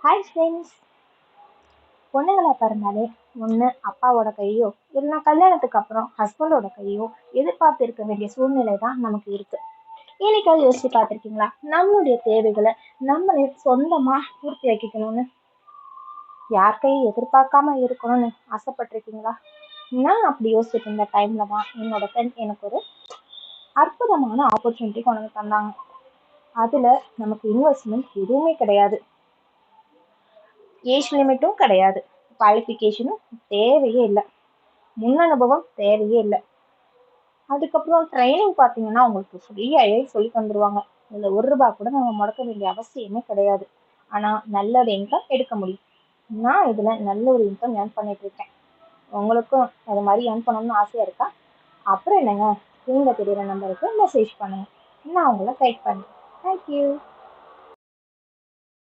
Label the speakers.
Speaker 1: Hi friends. பொண்ணுங்களா பிறந்தாலே ஒன்று அப்பாவோட கையோ இல்லைன்னா கல்யாணத்துக்கு அப்புறம் ஹஸ்பண்டோட கையோ எதிர்பார்த்து இருக்க வேண்டிய சூழ்நிலை தான் நமக்கு இருக்கு. இன்னைக்காவது யோசிச்சு பார்த்துருக்கீங்களா? நம்மளுடைய தேவைகளை நம்மளே சொந்தமா பூர்த்தி ஆக்கிக்கணும்னு, யார் கையை எதிர்பார்க்காம இருக்கணும்னு ஆசைப்பட்டிருக்கீங்களா? நான் அப்படி யோசிச்சுட்டு இருந்த டைம்ல தான் என்னோட ஃப்ரெண்ட் எனக்கு ஒரு அற்புதமான ஆப்பர்ச்சுனிட்டி கொண்டு வந்து தந்தாங்க. அதுல நமக்கு இன்வெஸ்ட்மெண்ட் எதுவுமே கிடையாது, ஏஜ் லிமிட்டும் கிடையாது, குவாலிஃபிகேஷனும் தேவையே இல்லை, முன் அனுபவம் தேவையே இல்லை. அதுக்கப்புறம் ட்ரைனிங் பார்த்தீங்கன்னா உங்களுக்கு ஃப்ரீயாகவே சொல்லி தந்துடுவாங்க. இதில் ₹1 கூட நம்ம முடக்க வேண்டிய அவசியமே கிடையாது. ஆனால் நல்ல ஒரு இன்கம் எடுக்க முடியும். நான் இதில் நல்ல ஒரு இன்கம் ஏர்ன் பண்ணிட்டு இருக்கேன். உங்களுக்கும் அது மாதிரி ஏர்ன் பண்ணணும்னு ஆசையாக இருக்கா? அப்புறம் என்னங்க, ஸ்க்ரீனில் தெரியுற நம்பருக்கு மெசேஜ் பண்ணுங்க, நான் உங்களை கைட் பண்ணுறேன். தேங்க்யூ.